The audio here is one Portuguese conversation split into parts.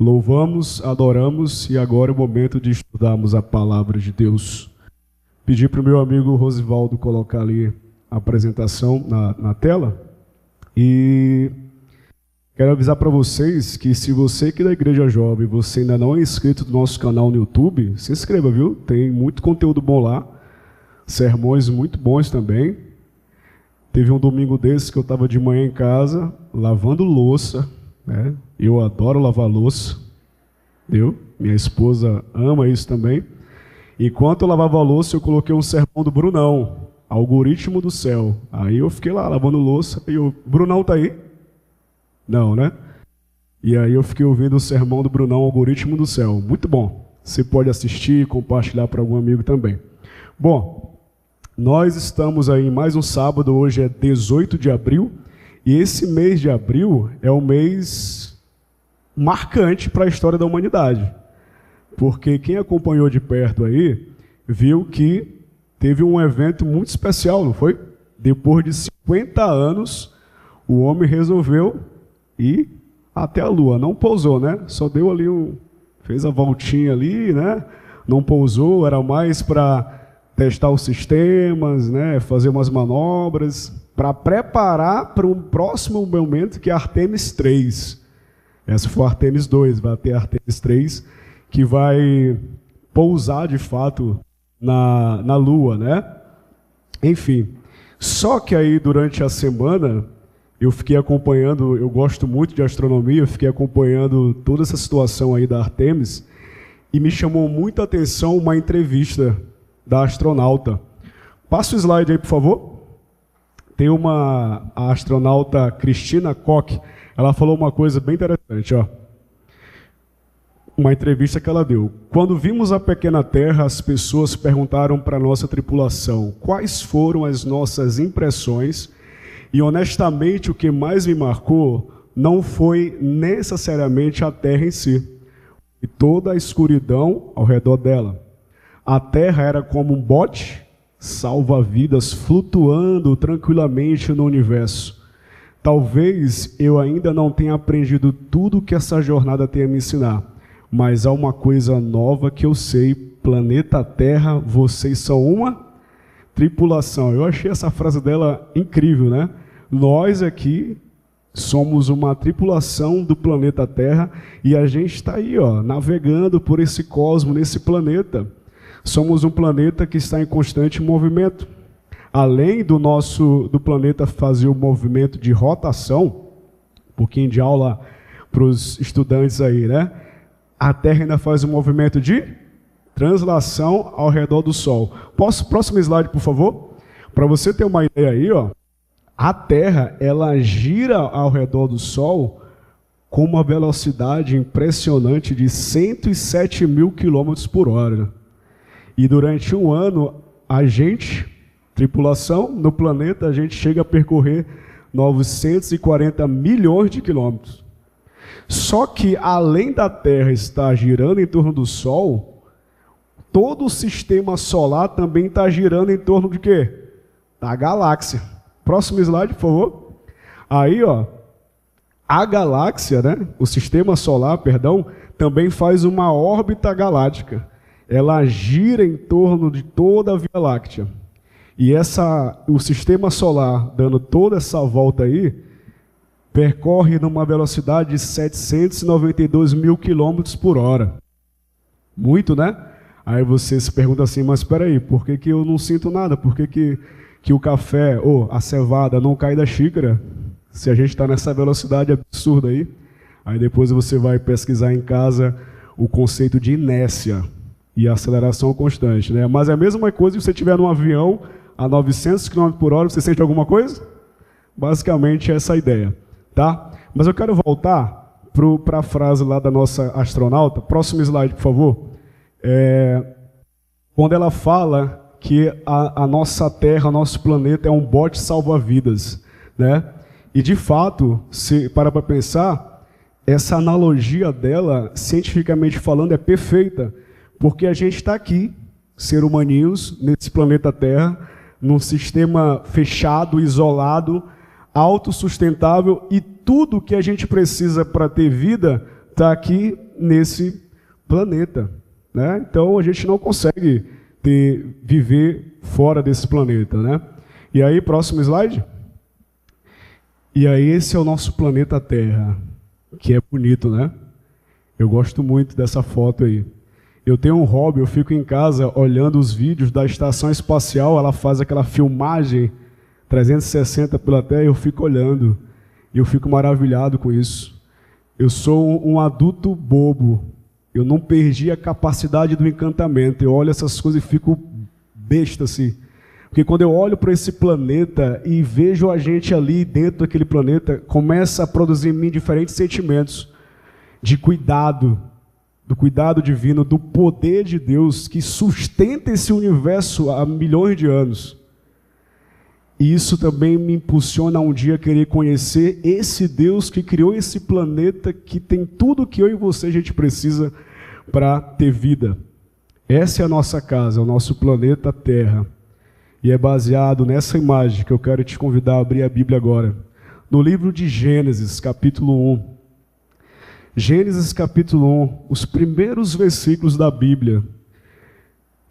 Louvamos, adoramos e agora é o momento de estudarmos a palavra de Deus. Pedi para o meu amigo Rosivaldo colocar ali a apresentação na tela e quero avisar para vocês que se você que é da Igreja Jovem, você ainda não é inscrito no nosso canal no YouTube, se inscreva, viu? Tem muito conteúdo bom lá, sermões muito bons também. Teve um domingo desse que eu estava de manhã em casa, lavando louça, né? Eu adoro lavar louça, viu? Minha esposa ama isso também. Enquanto eu lavava a louça, eu coloquei um sermão do Brunão, Algoritmo do Céu. Aí eu fiquei lá lavando louça e o Brunão tá aí? Não, né? E aí eu fiquei ouvindo o sermão do Brunão, Algoritmo do Céu. Muito bom. Você pode assistir e compartilhar para algum amigo também. Bom, nós estamos aí em mais um sábado, hoje é 18 de abril, e esse mês de abril é um mês marcante para a história da humanidade. Porque quem acompanhou de perto aí, viu que teve um evento muito especial, não foi? Depois de 50 anos, o homem resolveu ir até a Lua. Não pousou, né? Só deu ali fez a voltinha ali, né? Não pousou, era mais para testar os sistemas, né? Fazer umas manobras, para preparar para um próximo momento que é Artemis 3. Essa foi a Artemis 2, vai ter a Artemis 3, que vai pousar de fato na Lua, né? Enfim, só que aí durante a semana eu fiquei acompanhando, eu gosto muito de astronomia, eu fiquei acompanhando toda essa situação aí da Artemis e me chamou muita atenção uma entrevista da astronauta. Passa o slide aí, por favor. Tem a astronauta Christina Koch, ela falou uma coisa bem interessante, ó. Uma entrevista que ela deu. Quando vimos a pequena Terra, as pessoas perguntaram para a nossa tripulação quais foram as nossas impressões e, honestamente, o que mais me marcou não foi necessariamente a Terra em si, e toda a escuridão ao redor dela. A Terra era como um bote salva-vidas flutuando tranquilamente no universo. Talvez eu ainda não tenha aprendido tudo que essa jornada tem a me ensinar, mas há uma coisa nova que eu sei: planeta Terra, vocês são uma tripulação. Eu achei essa frase dela incrível, né? Nós aqui somos uma tripulação do planeta Terra e a gente está aí, ó, navegando por esse cosmo, nesse planeta. Somos um planeta que está em constante movimento. Além do planeta fazer o movimento de rotação, um pouquinho de aula para os estudantes aí, né? A Terra ainda faz um movimento de translação ao redor do Sol. Próximo slide, por favor? Para você ter uma ideia aí, ó, a Terra ela gira ao redor do Sol com uma velocidade impressionante de 107 mil quilômetros por hora. E durante um ano, a gente, tripulação, no planeta, a gente chega a percorrer 940 milhões de quilômetros. Só que, além da Terra estar girando em torno do Sol, todo o sistema solar também está girando em torno de quê? Da galáxia. Próximo slide, por favor. Aí, ó, a galáxia, né, o sistema solar, perdão, também faz uma órbita galáctica. Ela gira em torno de toda a Via Láctea. E o sistema solar, dando toda essa volta aí, percorre numa velocidade de 792 mil quilômetros por hora. Muito, né? Aí você se pergunta assim, mas espera aí, por que eu não sinto nada? Por que o café ou a cevada não cai da xícara? Se a gente está nessa velocidade absurda aí. Aí depois você vai pesquisar em casa o conceito de inércia e aceleração constante, né? Mas é a mesma coisa se você estiver num avião a 900 km por hora, você sente alguma coisa? Basicamente essa é a ideia, tá? Mas eu quero voltar para a frase lá da nossa astronauta. Próximo slide, por favor. Quando ela fala que a nossa Terra, o nosso planeta é um bote salva-vidas, né? E de fato, se para pensar, essa analogia dela, cientificamente falando, é perfeita. Porque a gente está aqui, ser humaninhos, nesse planeta Terra, num sistema fechado, isolado, autossustentável, e tudo que a gente precisa para ter vida está aqui nesse planeta, né? Então a gente não consegue viver fora desse planeta, né? E aí, próximo slide. E aí, esse é o nosso planeta Terra, que é bonito, né? Eu gosto muito dessa foto aí. Eu tenho um hobby, eu fico em casa olhando os vídeos da estação espacial, ela faz aquela filmagem 360 pela Terra, eu fico olhando, e eu fico maravilhado com isso. Eu sou um adulto bobo, eu não perdi a capacidade do encantamento, eu olho essas coisas e fico besta assim. Porque quando eu olho para esse planeta e vejo a gente ali dentro daquele planeta, começa a produzir em mim diferentes sentimentos de cuidado, do cuidado divino, do poder de Deus que sustenta esse universo há milhões de anos. E isso também me impulsiona a um dia querer conhecer esse Deus que criou esse planeta, que tem tudo que eu e você a gente precisa para ter vida. Essa é a nossa casa, o nosso planeta Terra. E é baseado nessa imagem que eu quero te convidar a abrir a Bíblia agora. No livro de Gênesis, capítulo 1. Gênesis, capítulo 1, os primeiros versículos da Bíblia.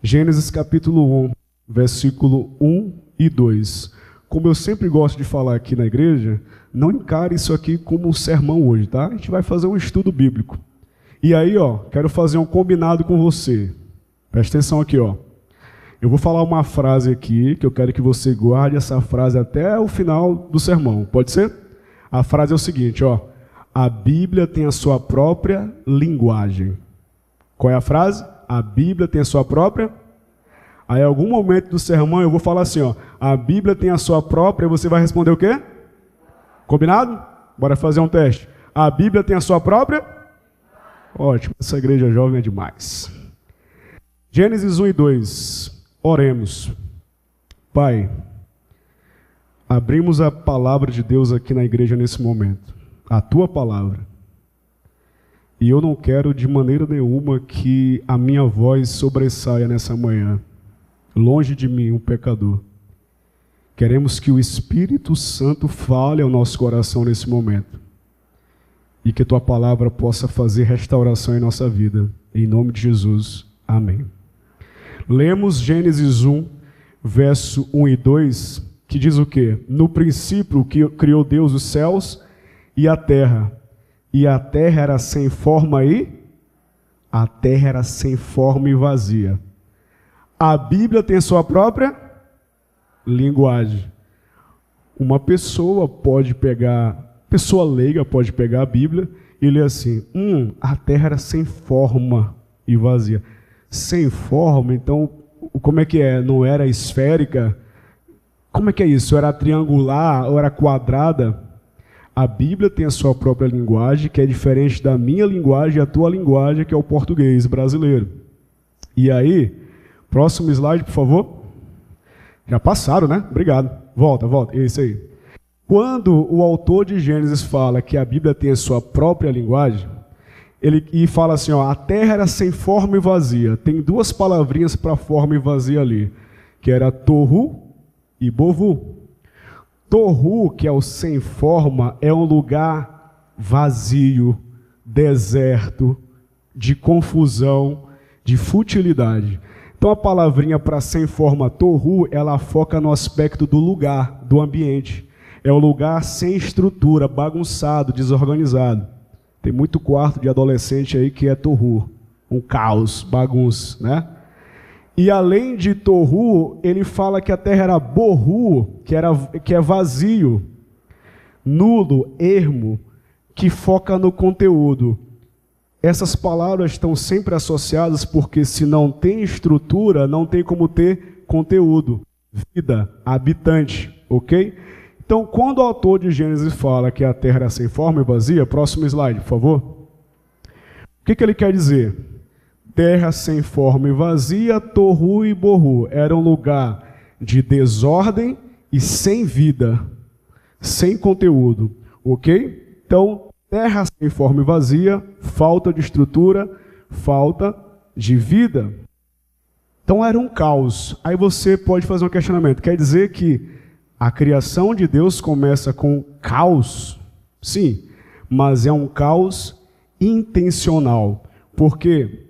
Gênesis, capítulo 1, versículo 1 e 2. Como eu sempre gosto de falar aqui na igreja, não encare isso aqui como um sermão hoje, tá? A gente vai fazer um estudo bíblico. E aí, quero fazer um combinado com você. Presta atenção aqui, Eu vou falar uma frase aqui, que eu quero que você guarde essa frase até o final do sermão. Pode ser? A frase é o seguinte, A Bíblia tem a sua própria linguagem. Qual é a frase? A Bíblia tem a sua própria. Aí, em algum momento do sermão, eu vou falar assim, A Bíblia tem a sua própria, e você vai responder o quê? Combinado? Bora fazer um teste. A Bíblia tem a sua própria? Ótimo, essa igreja jovem é demais. Gênesis 1 e 2. Oremos. Pai, abrimos a palavra de Deus aqui na igreja nesse momento. A tua palavra. E eu não quero de maneira nenhuma que a minha voz sobressaia nessa manhã. Longe de mim, um pecador. Queremos que o Espírito Santo fale ao nosso coração nesse momento. E que a tua palavra possa fazer restauração em nossa vida. Em nome de Jesus. Amém. Lemos Gênesis 1, verso 1 e 2, que diz o quê? No princípio que criou Deus os céus e a terra era sem forma a terra era sem forma e vazia. A Bíblia tem sua própria linguagem. Uma pessoa leiga pode pegar a Bíblia e ler assim, a terra era sem forma e vazia. Sem forma, então, como é que é? Não era esférica? Como é que é isso? Era triangular ou era quadrada? A Bíblia tem a sua própria linguagem, que é diferente da minha linguagem e a tua linguagem, que é o português brasileiro. E aí, próximo slide, por favor. Já passaram, né? Obrigado. Volta. Isso aí. Quando o autor de Gênesis fala que a Bíblia tem a sua própria linguagem, ele fala assim, a terra era sem forma e vazia. Tem duas palavrinhas para forma e vazia ali, que era tohu e bovu. Tohu, que é o sem forma, é um lugar vazio, deserto, de confusão, de futilidade. Então a palavrinha para sem forma, tohu, ela foca no aspecto do lugar, do ambiente. É um lugar sem estrutura, bagunçado, desorganizado. Tem muito quarto de adolescente aí que é tohu, um caos, bagunça, né? E além de tohu, ele fala que a terra era bohu, que é vazio, nulo, ermo, que foca no conteúdo. Essas palavras estão sempre associadas porque se não tem estrutura, não tem como ter conteúdo, vida, habitante, ok? Então, quando o autor de Gênesis fala que a terra era sem forma e vazia, próximo slide, por favor. O que ele quer dizer? Terra sem forma e vazia, tohu e bohu. Era um lugar de desordem e sem vida, sem conteúdo, ok? Então, terra sem forma e vazia, falta de estrutura, falta de vida. Então, era um caos. Aí você pode fazer um questionamento. Quer dizer que a criação de Deus começa com caos? Sim, mas é um caos intencional. Porque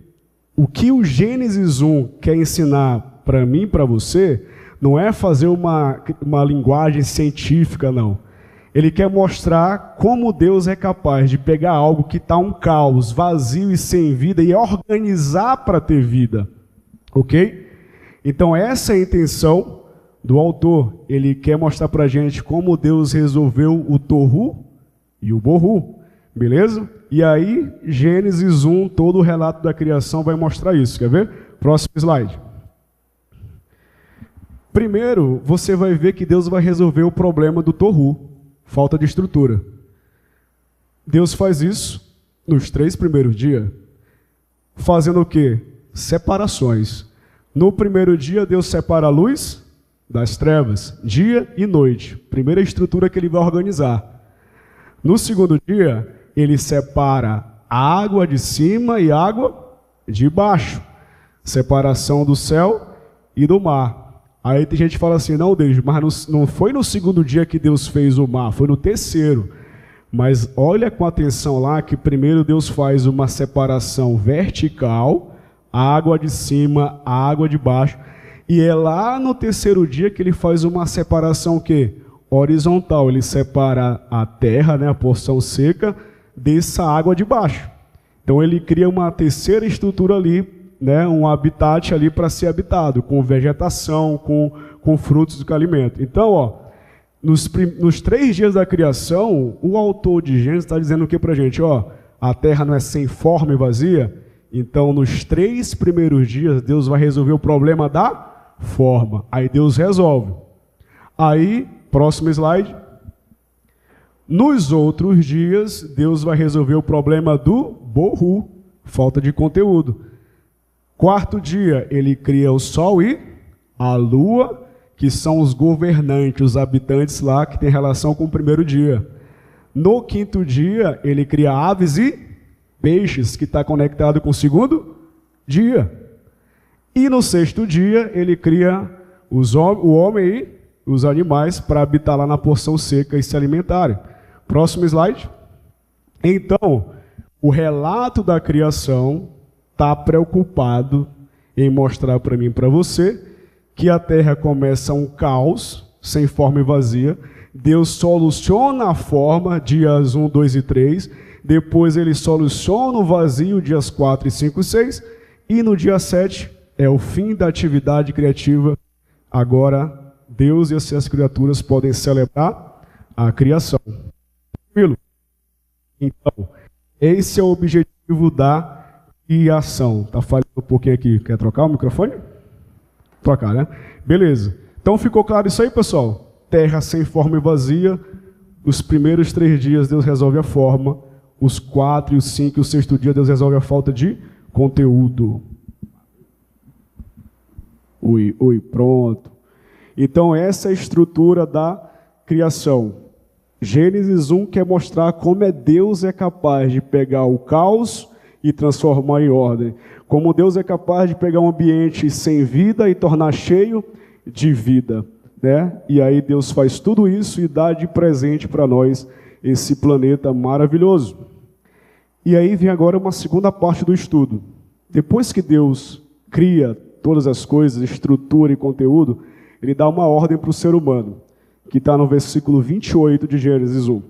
o que o Gênesis 1 quer ensinar para mim e para você não é fazer uma linguagem científica, não. Ele quer mostrar como Deus é capaz de pegar algo que está um caos, vazio e sem vida e organizar para ter vida. Ok? Então essa é a intenção do autor. Ele quer mostrar para a gente como Deus resolveu o Tohu e o Bohu. Beleza? E aí, Gênesis 1, todo o relato da criação vai mostrar isso. Quer ver? Próximo slide. Primeiro, você vai ver que Deus vai resolver o problema do Tohu, falta de estrutura. Deus faz isso nos 3 primeiros dias, fazendo o quê? Separações. No primeiro dia, Deus separa a luz das trevas, dia e noite. Primeira estrutura que ele vai organizar. No segundo dia, ele separa a água de cima e água de baixo. Separação do céu e do mar. Aí tem gente que fala assim, não, Deus, mas não foi no segundo dia que Deus fez o mar, foi no terceiro. Mas olha com atenção lá que primeiro Deus faz uma separação vertical, a água de cima, a água de baixo. E é lá no terceiro dia que ele faz uma separação o quê? Horizontal. Ele separa a terra, né, a porção seca, dessa água de baixo. Então ele cria uma terceira estrutura ali, né, um habitat ali para ser habitado, com vegetação, com frutos do alimento. Então, ó, nos 3 dias da criação, o autor de Gênesis está dizendo o que para a gente? Ó, a terra não é sem forma e vazia? Então, nos 3 primeiros dias, Deus vai resolver o problema da forma. Aí Deus resolve. Aí, próximo slide. Nos outros dias, Deus vai resolver o problema do Bohu, falta de conteúdo. 4º dia, ele cria o sol e a lua, que são os governantes, os habitantes lá, que tem relação com o primeiro dia. No 5º dia, ele cria aves e peixes, que está conectado com o segundo dia. E no 6º dia, ele cria o homem e os animais para habitar lá na porção seca e se alimentarem. Próximo slide. Então, o relato da criação está preocupado em mostrar para mim e para você que a terra começa um caos, sem forma e vazia. Deus soluciona a forma, dias 1, 2 e 3. Depois ele soluciona o vazio, dias 4, 5 e 6. E no dia 7 é o fim da atividade criativa. Agora, Deus e as suas criaturas podem celebrar a criação. Tranquilo? Então, esse é o objetivo da criação. Tá falhando um pouquinho aqui. Quer trocar o microfone? Trocar, né? Beleza. Então ficou claro isso aí, pessoal? Terra sem forma e vazia. Os primeiros 3 dias Deus resolve a forma. Os 4, os 5 e o 6º dia Deus resolve a falta de conteúdo. Ui, pronto. Então essa é a estrutura da criação. Gênesis 1 quer mostrar como Deus é capaz de pegar o caos e transformar em ordem. Como Deus é capaz de pegar um ambiente sem vida e tornar cheio de vida, né? E aí Deus faz tudo isso e dá de presente para nós esse planeta maravilhoso. E aí vem agora uma segunda parte do estudo. Depois que Deus cria todas as coisas, estrutura e conteúdo, ele dá uma ordem para o ser humano, que está no versículo 28 de Gênesis 1.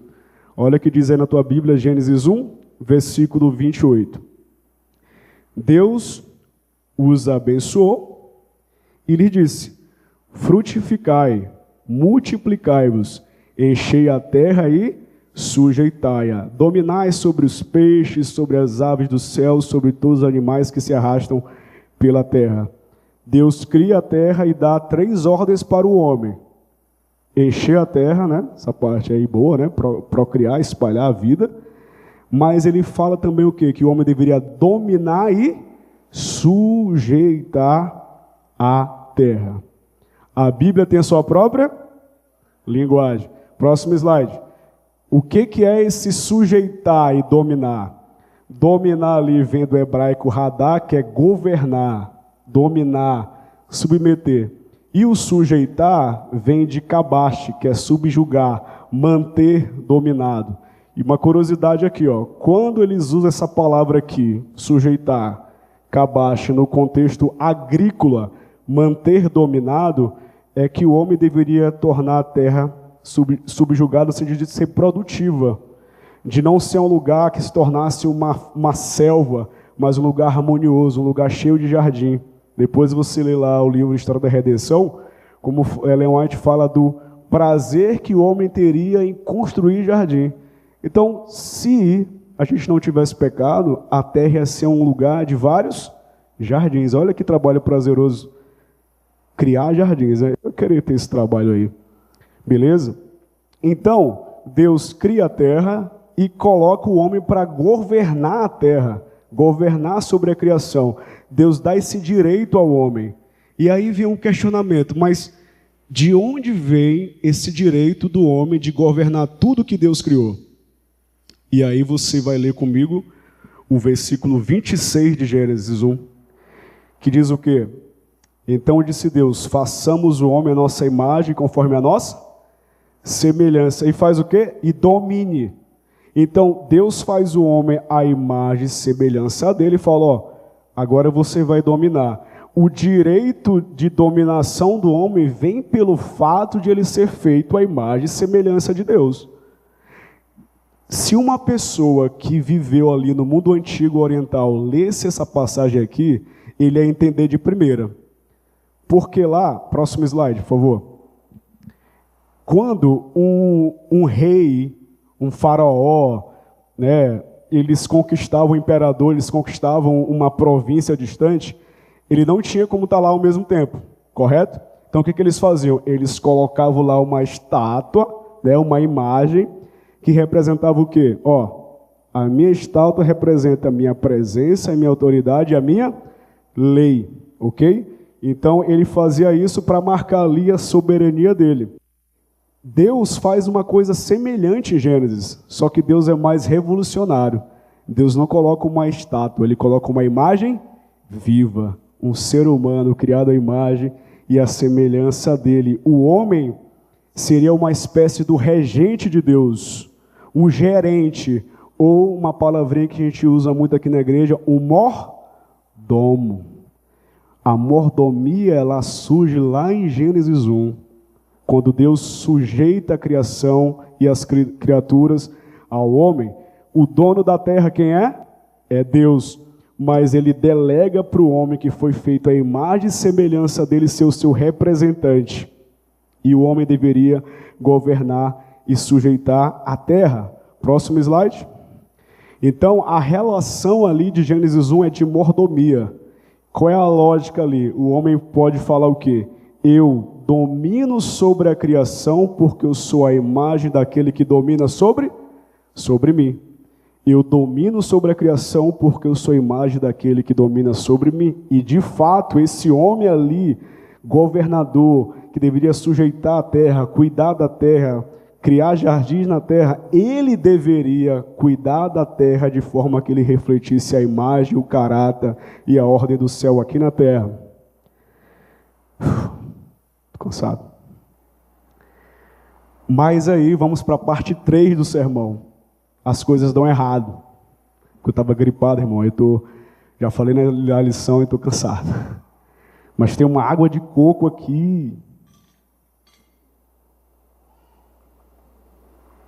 Olha o que diz aí na tua Bíblia, Gênesis 1, versículo 28. Deus os abençoou e lhe disse: frutificai, multiplicai-vos, enchei a terra e sujeitai-a, dominai sobre os peixes, sobre as aves do céu, sobre todos os animais que se arrastam pela terra. Deus cria a terra e dá 3 ordens para o homem: encher a terra, né? Essa parte aí boa, né? Procriar, espalhar a vida. Mas ele fala também o quê? Que o homem deveria dominar e sujeitar a terra. A Bíblia tem a sua própria linguagem. Próximo slide. O que é esse sujeitar e dominar? Dominar ali vem do hebraico radá, que é governar, dominar, submeter. E o sujeitar vem de kabash, que é subjugar, manter dominado. E uma curiosidade aqui, ó, quando eles usam essa palavra aqui, sujeitar, kabash, no contexto agrícola, manter dominado, é que o homem deveria tornar a terra subjugada, no sentido de ser produtiva, de não ser um lugar que se tornasse uma selva, mas um lugar harmonioso, um lugar cheio de jardim. Depois você lê lá o livro História da Redenção, como Ellen White fala do prazer que o homem teria em construir jardim. Então, se a gente não tivesse pecado, a terra ia ser um lugar de vários jardins. Olha que trabalho prazeroso. Criar jardins, né? Eu queria ter esse trabalho aí. Beleza? Então, Deus cria a terra e coloca o homem para governar a terra, governar sobre a criação. Deus dá esse direito ao homem. E aí vem um questionamento, mas de onde vem esse direito do homem de governar tudo que Deus criou? E aí você vai ler comigo o versículo 26 de Gênesis 1, que diz o quê? Então disse Deus, façamos o homem a nossa imagem, conforme a nossa semelhança. E faz o quê? E domine. Então Deus faz o homem à imagem e semelhança dele e fala, ó, agora você vai dominar. O direito de dominação do homem vem pelo fato de ele ser feito à imagem e semelhança de Deus. Se uma pessoa que viveu ali no mundo antigo oriental lesse essa passagem aqui, ele ia entender de primeira. Porque lá, próximo slide, por favor. Quando um rei, um faraó, né, eles conquistavam o imperador, eles conquistavam uma província distante, ele não tinha como estar lá ao mesmo tempo, correto? Então o que eles faziam? Eles colocavam lá uma estátua, né, uma imagem, que representava o quê? Ó, a minha estátua representa a minha presença, a minha autoridade, a minha lei, ok? Então ele fazia isso para marcar ali a soberania dele. Deus faz uma coisa semelhante em Gênesis, só que Deus é mais revolucionário. Deus não coloca uma estátua, ele coloca uma imagem viva, um ser humano criado à imagem e à semelhança dele. O homem seria uma espécie do regente de Deus, um gerente, ou uma palavrinha que a gente usa muito aqui na igreja, um mordomo. A mordomia, ela surge lá em Gênesis 1, quando Deus sujeita a criação e as criaturas ao homem. O dono da terra quem é? É Deus, mas ele delega para o homem que foi feito à imagem e semelhança dele ser o seu representante. E o homem deveria governar e sujeitar a terra. Próximo slide. Então, a relação ali de Gênesis 1 é de mordomia. Qual é a lógica ali? O homem pode falar o quê? Eu domino sobre a criação porque eu sou a imagem daquele que domina sobre mim. Eu domino sobre a criação porque eu sou a imagem daquele que domina sobre mim. E, de fato, esse homem ali, governador, que deveria sujeitar a terra, cuidar da terra, criar jardins na terra, ele deveria cuidar da terra de forma que ele refletisse a imagem, o caráter e a ordem do céu aqui na terra. Estou cansado. Mas aí, vamos para a parte 3 do sermão. As coisas dão errado. Porque eu estava gripado, irmão. Já falei na lição e estou cansado. Mas tem uma água de coco aqui.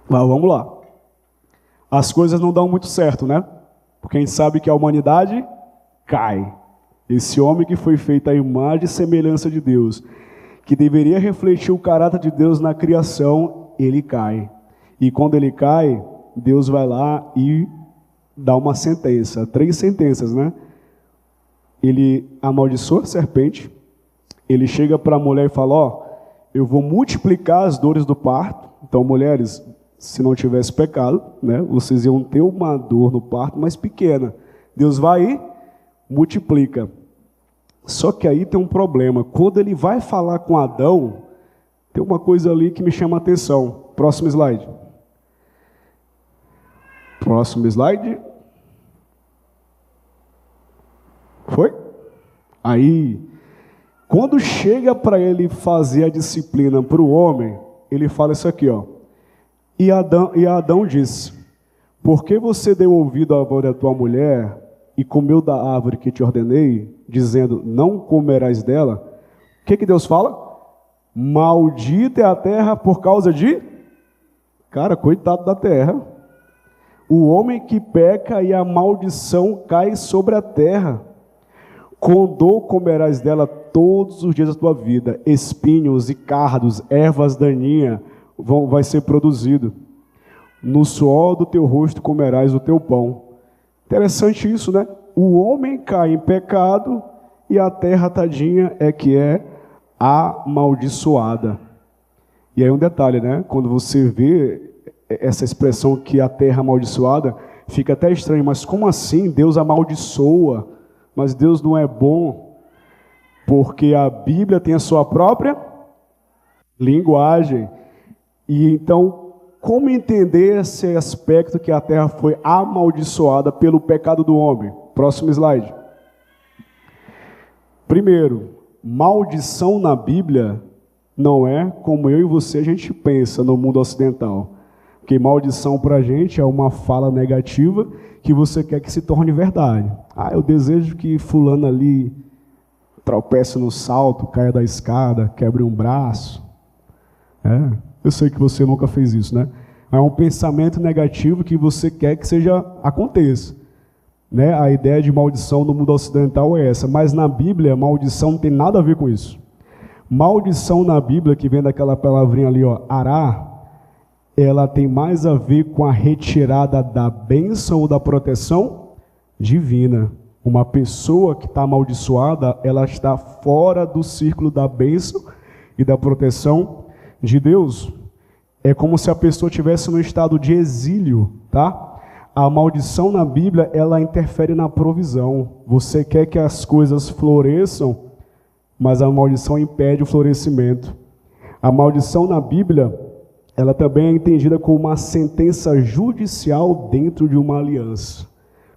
Mas vamos lá. As coisas não dão muito certo, né? Porque a gente sabe que a humanidade cai. Esse homem que foi feito à imagem e semelhança de Deus, que deveria refletir o caráter de Deus na criação, ele cai. E quando ele cai, Deus vai lá e dá uma sentença, 3 sentenças, né? Ele amaldiçoa a serpente, ele chega para a mulher e fala, ó, eu vou multiplicar as dores do parto. Então, mulheres, se não tivesse pecado, né, vocês iam ter uma dor no parto, mas pequena. Deus vai e multiplica. Só que aí tem um problema. Quando ele vai falar com Adão, tem uma coisa ali que me chama a atenção. Próximo slide. Próximo slide. Foi? Aí, quando chega para ele fazer a disciplina para o homem, ele fala isso aqui, ó. E Adão disse, Por que você deu ouvido à voz da tua mulher e comeu da árvore que te ordenei, dizendo, não comerás dela? O que Deus fala? Maldita é a terra por causa de... Cara, coitado da terra. O homem que peca e a maldição cai sobre a terra. Com dor comerás dela todos os dias da tua vida. Espinhos e cardos, ervas daninhas vai ser produzido. No suor do teu rosto comerás o teu pão. Interessante isso, né? O homem cai em pecado e a terra, tadinha, é que é amaldiçoada. E aí um detalhe, né? Quando você vê essa expressão que a terra amaldiçoada, fica até estranho. Mas como assim Deus amaldiçoa? Mas Deus não é bom, porque a Bíblia tem a sua própria linguagem. E então, como entender esse aspecto que a terra foi amaldiçoada pelo pecado do homem? Próximo slide. Primeiro, maldição na Bíblia não é como eu e você a gente pensa no mundo ocidental. Porque maldição para a gente é uma fala negativa que você quer que se torne verdade. Ah, eu desejo que fulano ali tropece no salto, caia da escada, quebre um braço. Eu sei que você nunca fez isso, né? É um pensamento negativo que você quer que aconteça. Né? A ideia de maldição no mundo ocidental é essa, mas na Bíblia, maldição não tem nada a ver com isso. Maldição na Bíblia, que vem daquela palavrinha ali, ó, ará, ela tem mais a ver com a retirada da bênção ou da proteção divina. Uma pessoa que está amaldiçoada, ela está fora do círculo da bênção e da proteção de Deus. É como se a pessoa estivesse no estado de exílio, tá? A maldição na Bíblia, ela interfere na provisão. Você quer que as coisas floresçam, mas a maldição impede o florescimento. A maldição na Bíblia, ela também é entendida como uma sentença judicial dentro de uma aliança.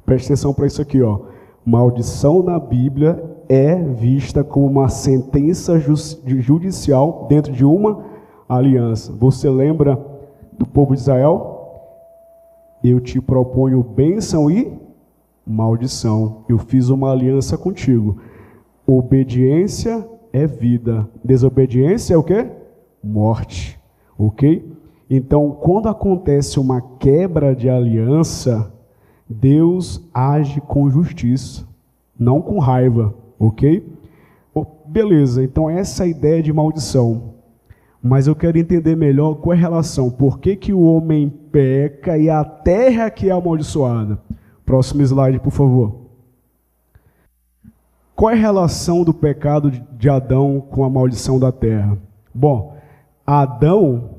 Preste atenção para isso aqui, ó. Maldição na Bíblia é vista como uma sentença judicial dentro de uma aliança. Você lembra do povo de Israel? Eu te proponho bênção e maldição. Eu fiz uma aliança contigo. Obediência é vida. Desobediência é o quê? Morte. Ok? Então, quando acontece uma quebra de aliança, Deus age com justiça, não com raiva. Ok? Beleza, então essa é a ideia de maldição. Mas eu quero entender melhor qual é a relação. Por que o homem peca e a terra que é amaldiçoada? Próximo slide, por favor. Qual é a relação do pecado de Adão com a maldição da terra? Bom, Adão,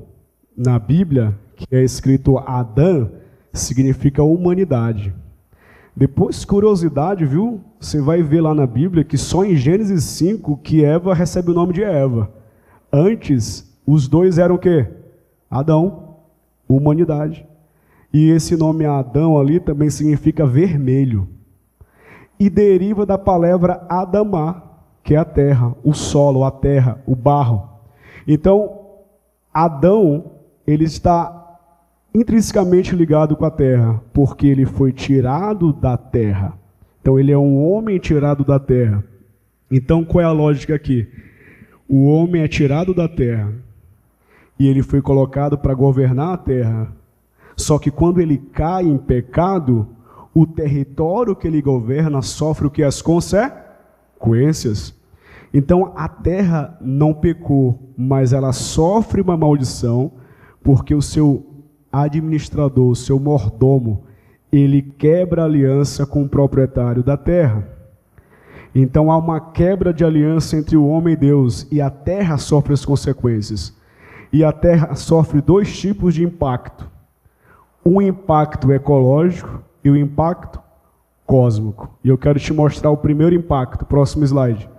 na Bíblia, que é escrito Adã, significa humanidade. Depois, curiosidade, viu? Você vai ver lá na Bíblia que só em Gênesis 5 que Eva recebe o nome de Eva. Antes, os dois eram o quê? Adão, humanidade. E esse nome Adão ali também significa vermelho. E deriva da palavra Adamá, que é a terra, o solo, a terra, o barro. Então, Adão, ele está intrinsecamente ligado com a terra, porque ele foi tirado da terra. Então, ele é um homem tirado da terra. Então, qual é a lógica aqui? O homem é tirado da terra e ele foi colocado para governar a terra. Só que quando ele cai em pecado, o território que ele governa sofre o que? As consequências. Então a terra não pecou, mas ela sofre uma maldição, porque o seu administrador, o seu mordomo, ele quebra a aliança com o proprietário da terra. Então há uma quebra de aliança entre o homem e Deus, e a terra sofre as consequências. E a terra sofre dois tipos de impacto. Um impacto ecológico e o impacto cósmico. E eu quero te mostrar o primeiro impacto, próximo slide.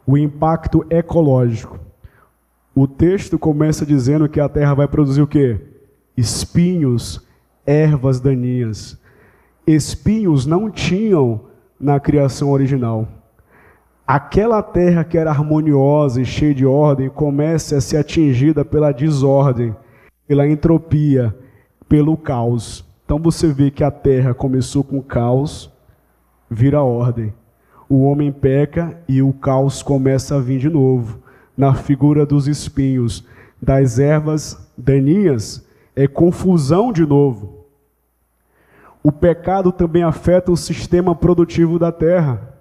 O impacto ecológico. O texto começa dizendo que a terra vai produzir o quê? Espinhos, ervas daninhas. Espinhos não tinham na criação original. Aquela terra que era harmoniosa e cheia de ordem começa a ser atingida pela desordem, pela entropia, pelo caos. Então você vê que a terra começou com caos, vira ordem. O homem peca e o caos começa a vir de novo. Na figura dos espinhos, das ervas daninhas, é confusão de novo. O pecado também afeta o sistema produtivo da terra.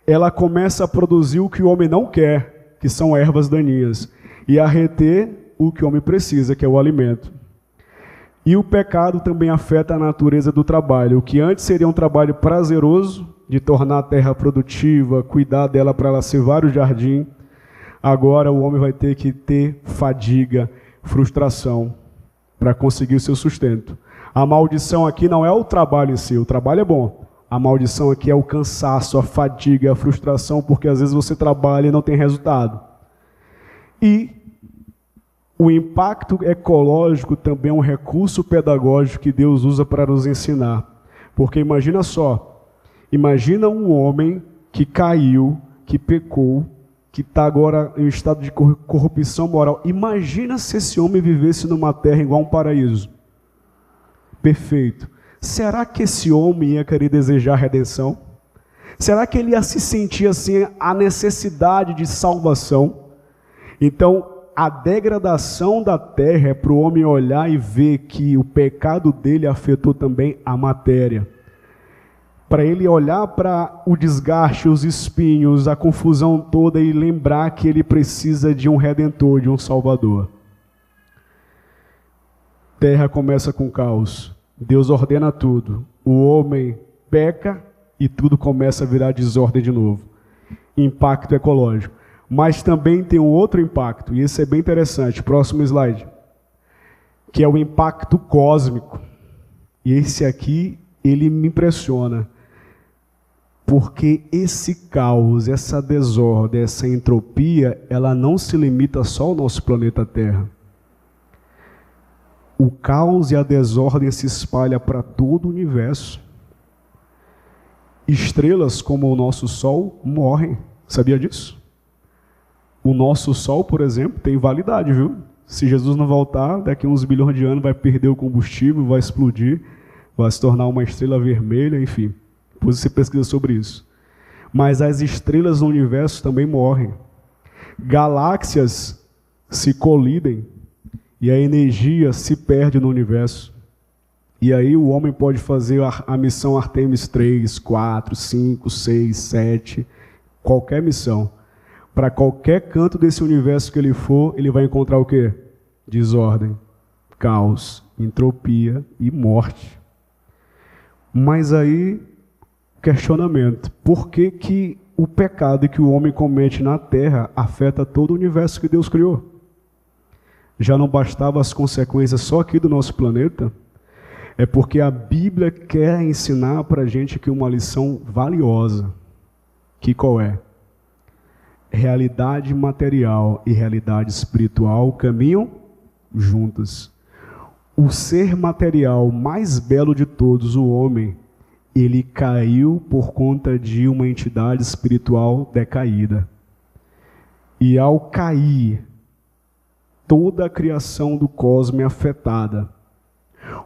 Ela começa a produzir o que o homem não quer, que são ervas daninhas, e a reter o que o homem precisa, que é o alimento. E o pecado também afeta a natureza do trabalho. O que antes seria um trabalho prazeroso, de tornar a terra produtiva, cuidar dela para ela ser vários jardins, agora o homem vai ter que ter fadiga, frustração, para conseguir o seu sustento. A maldição aqui não é o trabalho em si, o trabalho é bom. A maldição aqui é o cansaço, a fadiga, a frustração, porque às vezes você trabalha e não tem resultado. E o impacto ecológico também é um recurso pedagógico que Deus usa para nos ensinar. Porque imagina só, imagina um homem que caiu, que pecou, que está agora em um estado de corrupção moral. Imagina se esse homem vivesse numa terra igual a um paraíso. Perfeito. Será que esse homem ia querer desejar redenção? Será que ele ia se sentir assim, a necessidade de salvação? Então, a degradação da terra é para o homem olhar e ver que o pecado dele afetou também a matéria. Para ele olhar para o desgaste, os espinhos, a confusão toda e lembrar que ele precisa de um redentor, de um salvador. Terra começa com caos. Deus ordena tudo. O homem peca e tudo começa a virar desordem de novo. Impacto ecológico. Mas também tem um outro impacto, e esse é bem interessante. Próximo slide. Que é o impacto cósmico. E esse aqui, ele me impressiona. Porque esse caos, essa desordem, essa entropia, ela não se limita só ao nosso planeta Terra. O caos e a desordem se espalha para todo o universo. Estrelas como o nosso Sol morrem. Sabia disso? O nosso Sol, por exemplo, tem validade, viu? Se Jesus não voltar, daqui a uns bilhões de anos vai perder o combustível, vai explodir, vai se tornar uma estrela vermelha, enfim. Depois você pesquisa sobre isso. Mas as estrelas no universo também morrem. Galáxias se colidem e a energia se perde no universo. E aí o homem pode fazer a missão Artemis 3, 4, 5, 6, 7, qualquer missão. Para qualquer canto desse universo que ele for, ele vai encontrar o quê? Desordem, caos, entropia e morte. Mas aí, questionamento. Por que que o pecado que o homem comete na terra afeta todo o universo que Deus criou? Já não bastava as consequências só aqui do nosso planeta? É porque a Bíblia quer ensinar para a gente que uma lição valiosa. Que qual é? Realidade material e realidade espiritual caminham juntas. O ser material mais belo de todos, o homem, ele caiu por conta de uma entidade espiritual decaída. E ao cair, toda a criação do cosmos é afetada.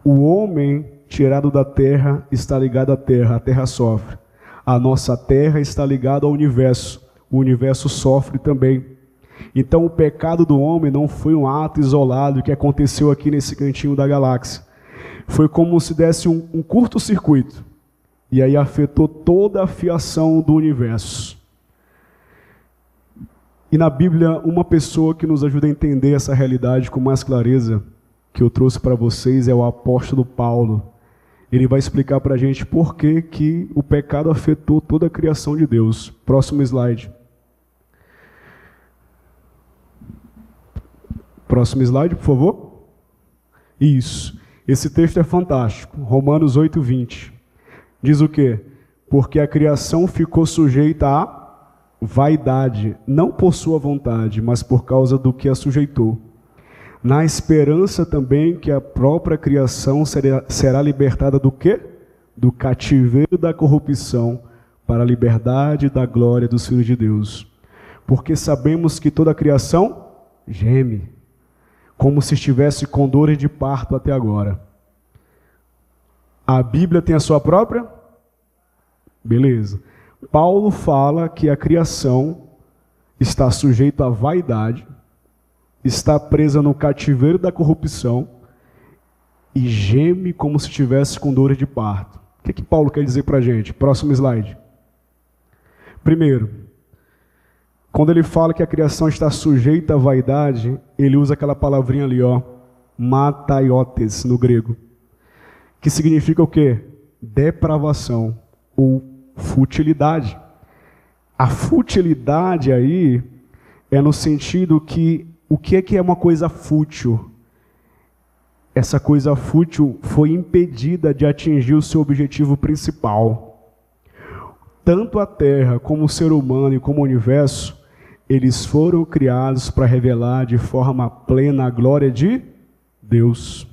O homem tirado da terra está ligado à terra, a terra sofre. A nossa terra está ligada ao universo. O universo sofre também. Então o pecado do homem não foi um ato isolado que aconteceu aqui nesse cantinho da galáxia. Foi como se desse um curto-circuito. E aí afetou toda a fiação do universo. E na Bíblia, uma pessoa que nos ajuda a entender essa realidade com mais clareza, que eu trouxe para vocês, é o apóstolo Paulo. Ele vai explicar para a gente por que que o pecado afetou toda a criação de Deus. Próximo slide. Próximo slide, por favor. Isso. Esse texto é fantástico. Romanos 8:20. Diz o quê? Porque a criação ficou sujeita à vaidade, não por sua vontade, mas por causa do que a sujeitou. Na esperança também que a própria criação será libertada do quê? Do cativeiro da corrupção, para a liberdade da glória dos filhos de Deus. Porque sabemos que toda a criação geme, como se estivesse com dores de parto até agora. A Bíblia tem a sua própria? Beleza. Paulo fala que a criação está sujeita à vaidade, está presa no cativeiro da corrupção e geme como se estivesse com dores de parto. O que Paulo quer dizer para a gente? Próximo slide. Primeiro, quando ele fala que a criação está sujeita à vaidade, ele usa aquela palavrinha ali, ó, mataiotes no grego, que significa o quê? Depravação ou futilidade. A futilidade aí é no sentido que o que é uma coisa fútil? Essa coisa fútil foi impedida de atingir o seu objetivo principal. Tanto a Terra como o ser humano e como o universo, eles foram criados para revelar de forma plena a glória de Deus.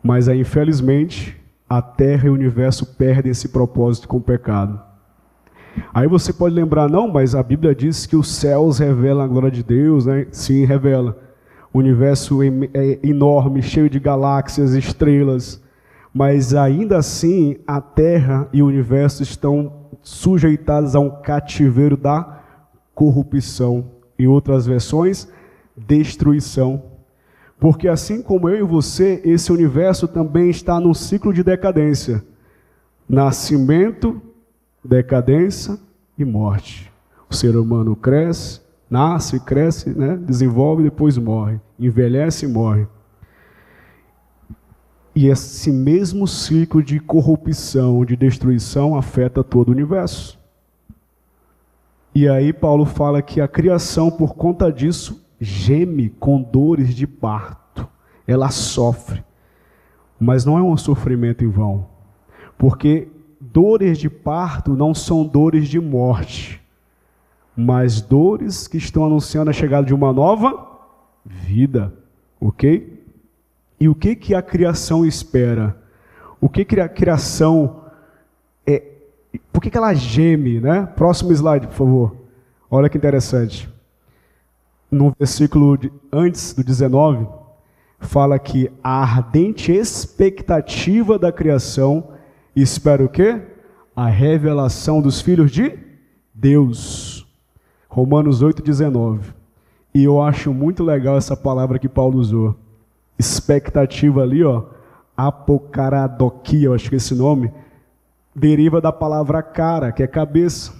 Mas aí, infelizmente, a Terra e o universo perdem esse propósito com o pecado. Aí você pode lembrar, não, mas a Bíblia diz que os céus revelam a glória de Deus, né? Sim, revela. O universo é enorme, cheio de galáxias, estrelas, mas ainda assim a Terra e o universo estão sujeitados a um cativeiro da corrupção. Em outras versões, destruição. Porque assim como eu e você, esse universo também está num ciclo de decadência. Nascimento, decadência e morte. O ser humano cresce, nasce, cresce, né? Desenvolve e depois morre. Envelhece e morre. E esse mesmo ciclo de corrupção, de destruição, afeta todo o universo. E aí Paulo fala que a criação, por conta disso, geme com dores de parto. Ela sofre. Mas não é um sofrimento em vão. Porque dores de parto não são dores de morte, mas dores que estão anunciando a chegada de uma nova vida. Ok? E o que a criação espera? O que a criação é? Por que ela geme, né? Próximo slide, por favor. Olha que interessante. No versículo antes do 19, fala que a ardente expectativa da criação espera o quê? A revelação dos filhos de Deus. Romanos 8,19. E eu acho muito legal essa palavra que Paulo usou. Expectativa ali, ó, apocaradoquia, eu acho que esse nome, deriva da palavra cara, que é cabeça.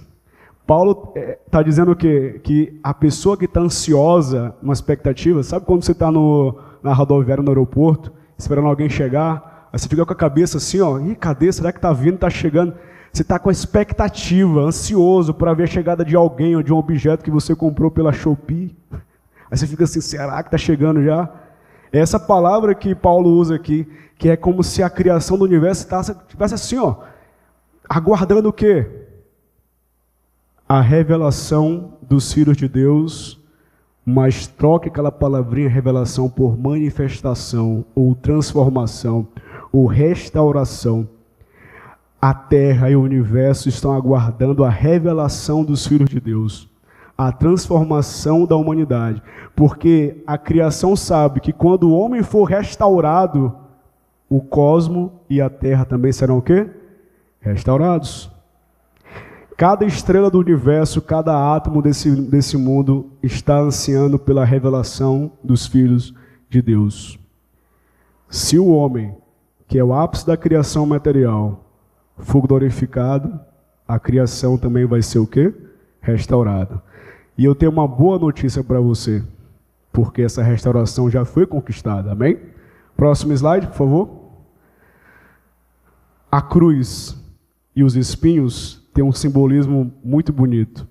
Paulo está dizendo o quê? Que a pessoa que está ansiosa, uma expectativa, sabe quando você está na rodoviária, no aeroporto, esperando alguém chegar, aí você fica com a cabeça assim, ó, ih, cadê? Será que está vindo, está chegando? Você está com a expectativa, ansioso para ver a chegada de alguém ou de um objeto que você comprou pela Shopee. Aí você fica assim, será que está chegando já? É essa palavra que Paulo usa aqui, que é como se a criação do universo estivesse assim, ó, aguardando o quê? A revelação dos filhos de Deus, mas troque aquela palavrinha revelação por manifestação, ou transformação, ou restauração. A terra e o universo estão aguardando a revelação dos filhos de Deus, a transformação da humanidade, porque a criação sabe que quando o homem for restaurado, o cosmo e a terra também serão o quê? Restaurados. Cada estrela do universo, cada átomo desse mundo está ansiando pela revelação dos filhos de Deus. Se o homem, que é o ápice da criação material, for glorificado, a criação também vai ser o quê? Restaurada. E eu tenho uma boa notícia para você, porque essa restauração já foi conquistada, amém? Próximo slide, por favor. A cruz e os espinhos têm um simbolismo muito bonito.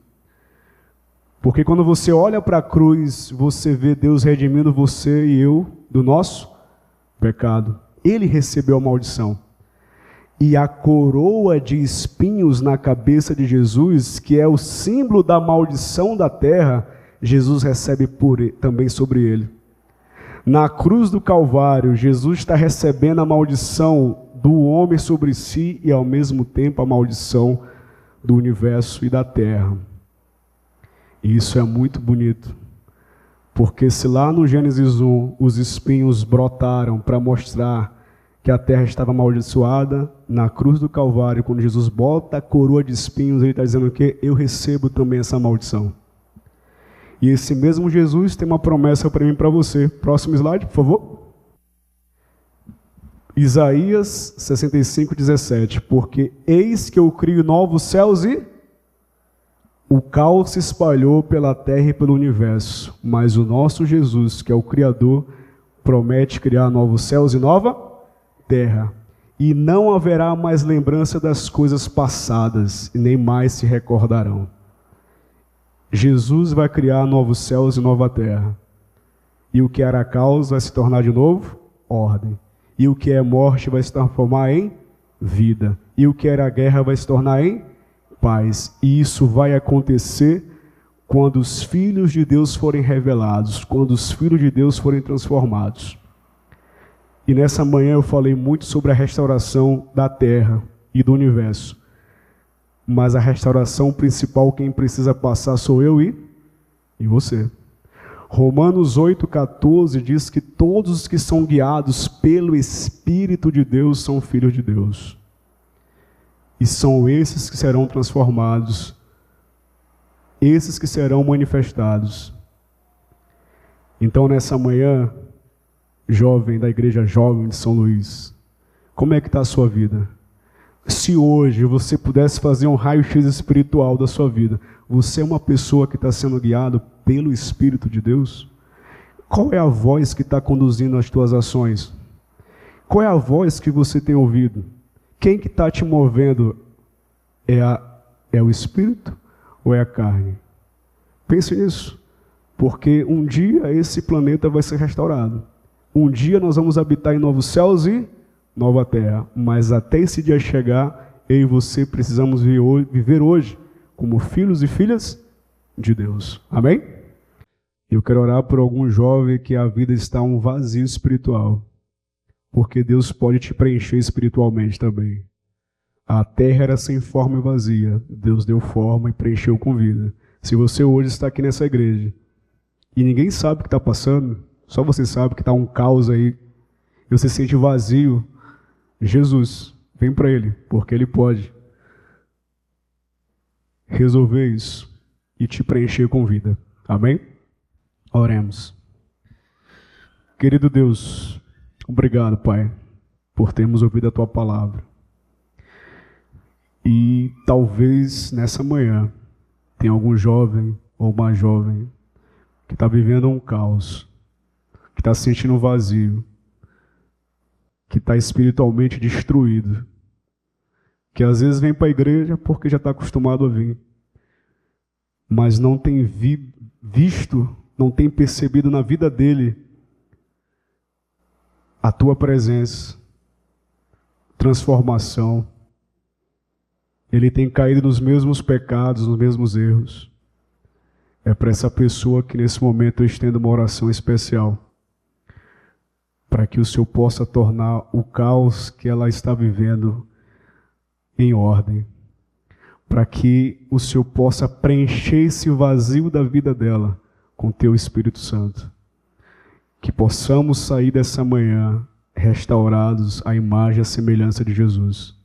Porque quando você olha para a cruz, você vê Deus redimindo você e eu do nosso pecado. Ele recebeu a maldição. E a coroa de espinhos na cabeça de Jesus, que é o símbolo da maldição da terra, Jesus recebe também sobre ele. Na cruz do Calvário, Jesus está recebendo a maldição do homem sobre si e ao mesmo tempo a maldição do universo e da terra. E isso é muito bonito. Porque se lá no Gênesis 1 os espinhos brotaram para mostrar que a terra estava amaldiçoada. Na cruz do Calvário, quando Jesus bota a coroa de espinhos, ele está dizendo que eu recebo também essa maldição. E esse mesmo Jesus tem uma promessa para mim e para você. Próximo slide, por favor. Isaías 65:17. Porque eis que eu crio novos céus e o caos se espalhou pela terra e pelo universo. Mas o nosso Jesus, que é o Criador, promete criar novos céus e nova terra. E não haverá mais lembrança das coisas passadas, e nem mais se recordarão. Jesus vai criar novos céus e nova terra. E o que era caos vai se tornar de novo ordem. E o que é morte vai se transformar em vida. E o que era guerra vai se tornar em paz. E isso vai acontecer quando os filhos de Deus forem revelados, quando os filhos de Deus forem transformados. E nessa manhã eu falei muito sobre a restauração da terra e do universo. Mas a restauração principal, quem precisa passar sou eu e você. Romanos 8,14 diz que todos os que são guiados pelo Espírito de Deus são filhos de Deus. E são esses que serão transformados, esses que serão manifestados. Então nessa manhã, jovem da Igreja Jovem de São Luís, como é que está a sua vida? Se hoje você pudesse fazer um raio-x espiritual da sua vida, você é uma pessoa que está sendo guiado pelo Espírito de Deus? Qual é a voz que está conduzindo as tuas ações? Qual é a voz que você tem ouvido? Quem que está te movendo? É o Espírito ou é a carne? Pense nisso, porque um dia esse planeta vai ser restaurado. Um dia nós vamos habitar em novos céus e nova terra, mas até esse dia chegar, eu e você precisamos viver hoje como filhos e filhas de Deus. Amém? Eu quero orar por algum jovem que a vida está um vazio espiritual, porque Deus pode te preencher espiritualmente também. A terra era sem forma e vazia, Deus deu forma e preencheu com vida. Se você hoje está aqui nessa igreja e ninguém sabe o que está passando, só você sabe que está um caos aí, e você se sente vazio, Jesus, vem para Ele, porque Ele pode resolver isso e te preencher com vida. Amém? Oremos. Querido Deus, obrigado, Pai, por termos ouvido a Tua palavra. E talvez nessa manhã tenha algum jovem ou uma jovem que está vivendo um caos, que está se sentindo vazio, que está espiritualmente destruído, que às vezes vem para a igreja porque já está acostumado a vir, mas não tem visto, não tem percebido na vida dele a Tua presença, transformação. Ele tem caído nos mesmos pecados, nos mesmos erros. É para essa pessoa que nesse momento eu estendo uma oração especial, para que o Senhor possa tornar o caos que ela está vivendo em ordem, para que o Senhor possa preencher esse vazio da vida dela com Teu Espírito Santo, que possamos sair dessa manhã restaurados à imagem e à semelhança de Jesus,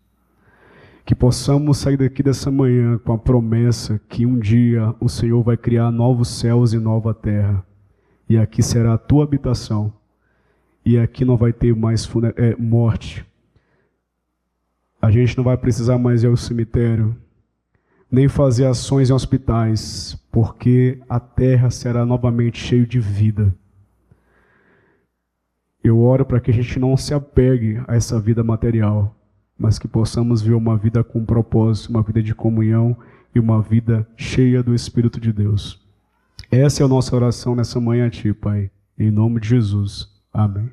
que possamos sair daqui dessa manhã com a promessa que um dia o Senhor vai criar novos céus e nova terra, e aqui será a Tua habitação, e aqui não vai ter mais morte. A gente não vai precisar mais ir ao cemitério, nem fazer ações em hospitais, porque a terra será novamente cheia de vida. Eu oro para que a gente não se apegue a essa vida material, mas que possamos ver uma vida com propósito, uma vida de comunhão e uma vida cheia do Espírito de Deus. Essa é a nossa oração nessa manhã a Ti, Pai. Em nome de Jesus. Amém.